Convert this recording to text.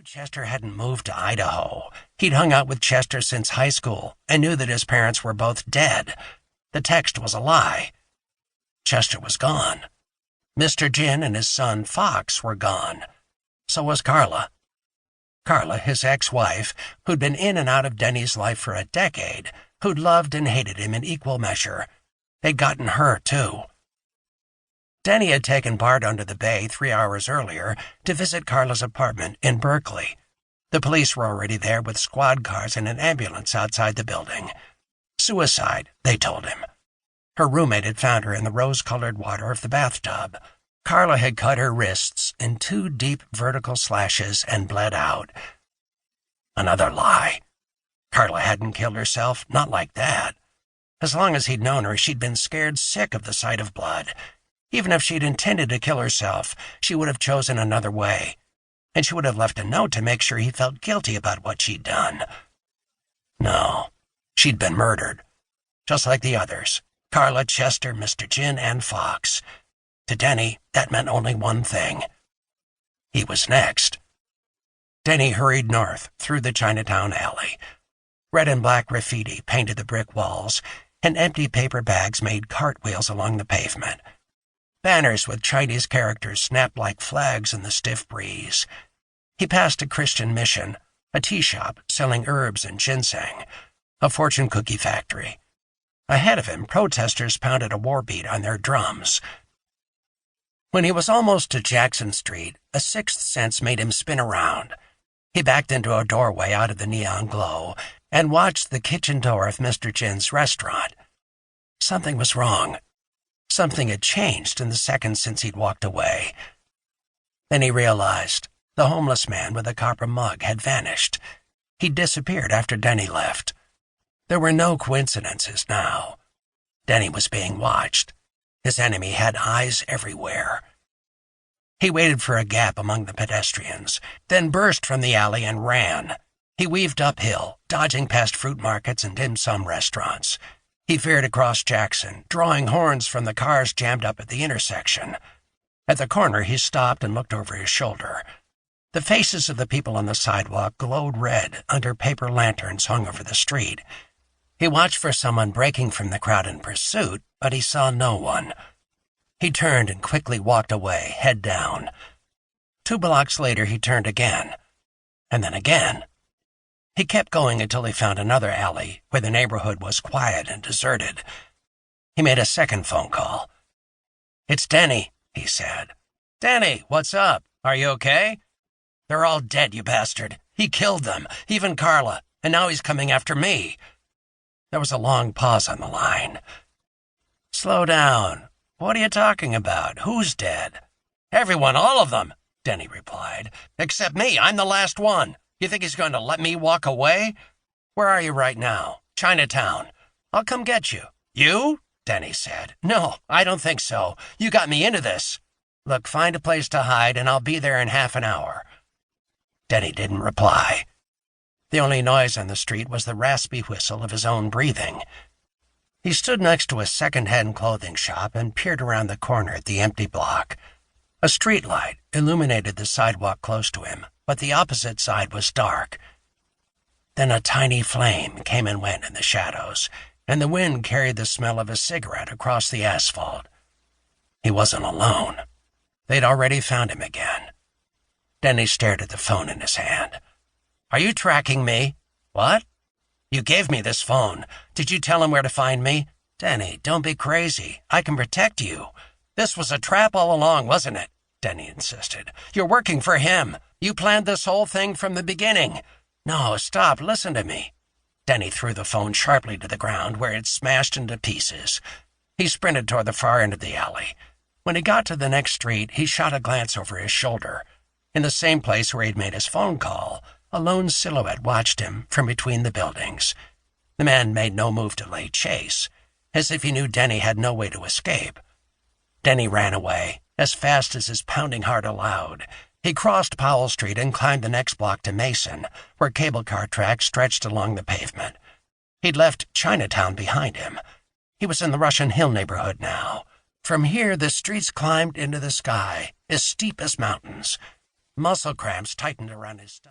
Chester hadn't moved to Idaho. He'd hung out with Chester since high school and knew that his parents were both dead. The text was a lie. Chester was gone. Mr. Gin and his son, Fox, were gone. So was Carla. Carla, his ex-wife, who'd been in and out of Denny's life for a decade, who'd loved and hated him in equal measure. They'd gotten her, too. Denny had taken Bart under the bay 3 hours earlier to visit Carla's apartment in Berkeley. The police were already there with squad cars and an ambulance outside the building. Suicide, they told him. Her roommate had found her in the rose-colored water of the bathtub. Carla had cut her wrists in 2 deep vertical slashes and bled out. Another lie. Carla hadn't killed herself, not like that. As long as he'd known her, she'd been scared sick of the sight of blood. Even if she'd intended to kill herself, she would have chosen another way, and she would have left a note to make sure he felt guilty about what she'd done. No, she'd been murdered, just like the others, Carla, Chester, Mr. Gin, and Fox. To Denny, that meant only one thing. He was next. Denny hurried north through the Chinatown alley. Red and black graffiti painted the brick walls, and empty paper bags made cartwheels along the pavement. Banners with Chinese characters snapped like flags in the stiff breeze. He passed a Christian mission, a tea shop selling herbs and ginseng, a fortune cookie factory. Ahead of him, protesters pounded a war beat on their drums. When he was almost to Jackson Street, a sixth sense made him spin around. He backed into a doorway out of the neon glow and watched the kitchen door of Mr. Gin's restaurant. Something was wrong. Something had changed in the seconds since he'd walked away. Then he realized the homeless man with the copper mug had vanished. He'd disappeared after Denny left. There were no coincidences now. Denny was being watched. His enemy had eyes everywhere. He waited for a gap among the pedestrians, then burst from the alley and ran. He weaved uphill, dodging past fruit markets and dim sum restaurants. He veered across Jackson, drawing horns from the cars jammed up at the intersection. At the corner, he stopped and looked over his shoulder. The faces of the people on the sidewalk glowed red under paper lanterns hung over the street. He watched for someone breaking from the crowd in pursuit, but he saw no one. He turned and quickly walked away, head down. 2 blocks later, he turned again, and then again. He kept going until he found another alley where the neighborhood was quiet and deserted. He made a second phone call. "It's Denny," he said. "Denny, what's up? Are you okay?" "They're all dead, you bastard. He killed them, even Carla, and now he's coming after me." There was a long pause on the line. "Slow down. What are you talking about? Who's dead?" "Everyone, all of them," Denny replied. "Except me. I'm the last one. You think he's going to let me walk away?" "Where are you right now?" "Chinatown." "I'll come get you." "You?" Denny said. "No, I don't think so. You got me into this." "Look, find a place to hide, and I'll be there in half an hour." Denny didn't reply. The only noise on the street was the raspy whistle of his own breathing. He stood next to a second-hand clothing shop and peered around the corner at the empty block. A streetlight illuminated the sidewalk close to him, but the opposite side was dark. Then a tiny flame came and went in the shadows, and the wind carried the smell of a cigarette across the asphalt. He wasn't alone. They'd already found him again. Denny stared at the phone in his hand. "Are you tracking me?" "What?" "You gave me this phone. Did you tell him where to find me?" "Denny, don't be crazy. I can protect you." "This was a trap all along, wasn't it?" Denny insisted. "You're working for him. You planned this whole thing from the beginning." "No, stop. Listen to me." Denny threw the phone sharply to the ground, where it smashed into pieces. He sprinted toward the far end of the alley. When he got to the next street, he shot a glance over his shoulder. In the same place where he'd made his phone call, a lone silhouette watched him from between the buildings. The man made no move to lay chase, as if he knew Denny had no way to escape. Denny ran away, as fast as his pounding heart allowed. He crossed Powell Street and climbed the next block to Mason, where cable car tracks stretched along the pavement. He'd left Chinatown behind him. He was in the Russian Hill neighborhood now. From here, the streets climbed into the sky, as steep as mountains. Muscle cramps tightened around his stomach.